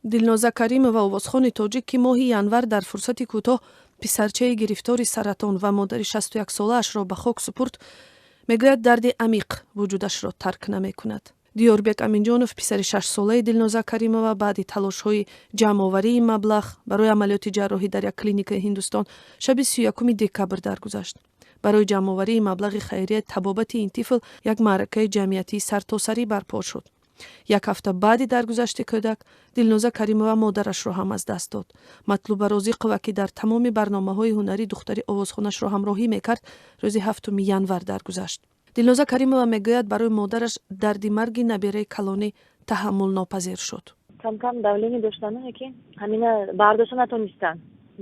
дилноза каримова овозхони тоҷик ки моҳи январ дар фурсати кӯтоҳ писарчаи гирифтори саратон ва модари 61-солаашро ба хок супурд, мегӯяд дарди амиқ вуҷудашро тарк намекунад. диёрбек аминҷонов писари 6-солаи дилноза каримова баъди талошҳои ҷамъоварии маблағ барои амалиёти ҷарроҳӣ дар як клиникаи ҳиндустон шаби 31 декабр даргузашт. барои ҷамъоварии маблағи хайрияи табобати ин тифл як маъракаи ҷамъиятии сартосарӣ барпо шуд. як ҳафта баъди даргузашти кӯдак, дилноза каримова модарашро ҳам аз даст дод. матлуба розиқова ки дар тамоми барномаҳои ҳунарӣ духтари овозхонашро ҳамроҳӣ мекард, рӯзи 7 январ даргузашт. дилноза каримова мегӯяд барои модараш дарди марги набираи калонӣ таҳаммулнопазир шуд. кам давление доштану ки ҳамина бардошта натонистан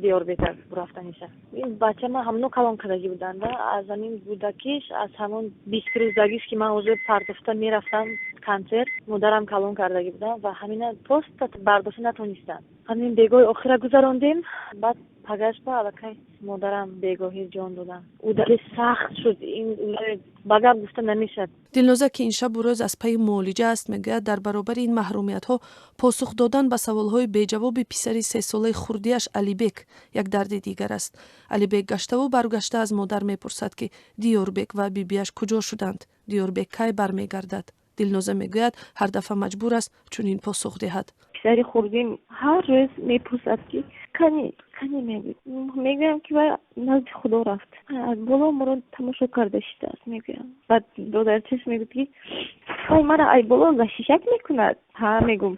диёрбекар рафтаниша. ин бачама ҳамно калон кардаги буданда аз ҳамин будакиш аз ҳамон 20 рӯздагиш ки ман ӯзо партофта мерафтам концерт модарам калон кардаги будам ва ҳамина просто бардошта натонистан. ҳамин бегоҳи охира гузарондем. баъд пагашта аллакай модарам бегоҳӣ ҷон додам. ӯ дари сахт шуд. ин ба гап гуфта намешад. дилноза ки ин шабу рӯз аз пайи муолиҷа аст, мегӯяд дар баробари ин маҳрумиятҳо посух додан ба саволҳои беҷавоби писари 3 солаи хурдиаш алибек як дарди дигар аст. алибек гаштаву баргашта аз модар мепурсад ки диёрбек ва бибиаш куҷо шуданд, диёрбек кай бармегардад. дилноза мегӯяд ҳар дафъа маҷбур аст чунин посух диҳад. писари хурдим ҳар рӯз мепурсад ки кани мегӯям ки ва назди худо рафт. аз боло моро тамошо карда шидааст мегӯям. баъд додар чеш мегӯяд ки ай мара ай боло гашишак мекунад. ҳа мегӯм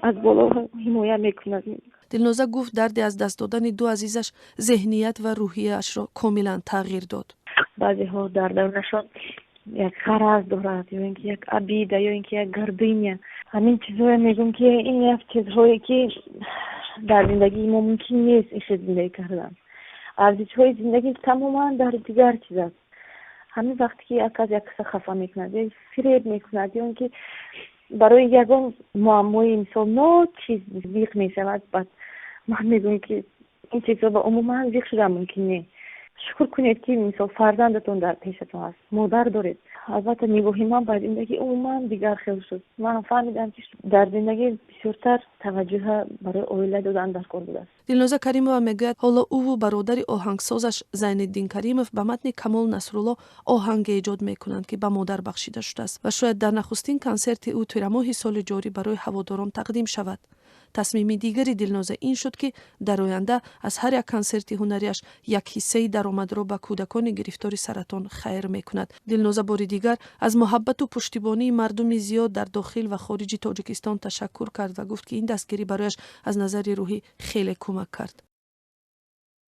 аз боло ҳимоя мекунад. дилноза гуфт дарди аз даст додани ду азизаш зеҳният ва рӯҳияашро комилан тағйир дод. баъзеҳо дардарунашон як қараз дорад ё ин ки як абида ё ин ки як гордыня. ҳамин чизҳое мегӯм ки ин як чизҳое ки дар зиндагии мо мумкин нест ише зиндагӣ кардан. арзишҳои зиндагӣ тамоман дар дигар чиз аст. ҳамин вақте ки як каса хафа мекунад ё фиреб мекунад ё ин ки барои ягон муаммои мисол ночиз зиқ мешавад, баъд ман мегӯм ки ин чизҳо умуман зиқ шудан мумкин нест. шукр кунед ки мисол фарзандатон дар пешатон аст, модар доред. албатта нигоҳи ман ба зиндагӣ умуман дигар хел шуд. ман фаҳмидам ки дар зиндагӣ бисёртар таваҷҷӯҳа барои оила додан даркор будааст. дилноза каримова мегӯяд ҳоло ӯву бародари оҳангсозаш зайниддин каримов ба матни камол насрулло оҳанге эҷод мекунанд ки ба модар бахшида шудааст ва шояд дар нахустин консерти ӯ тирамоҳи соли ҷорӣ барои ҳаводорон тақдим шавад. тасмими дигари дилноза ин шуд ки дар оянда аз ҳар як консерти ҳунариаш як ҳиссаи даромадро ба кӯдакони гирифтори саратон хайр мекунад. дилноза бори дигар аз муҳаббату пуштибонии мардуми зиёд дар дохил ва хориҷи тоҷикистон ташаккур кард ва гуфт ки ин дастгирӣ барояш аз назари рӯҳӣ хеле кӯмак кард.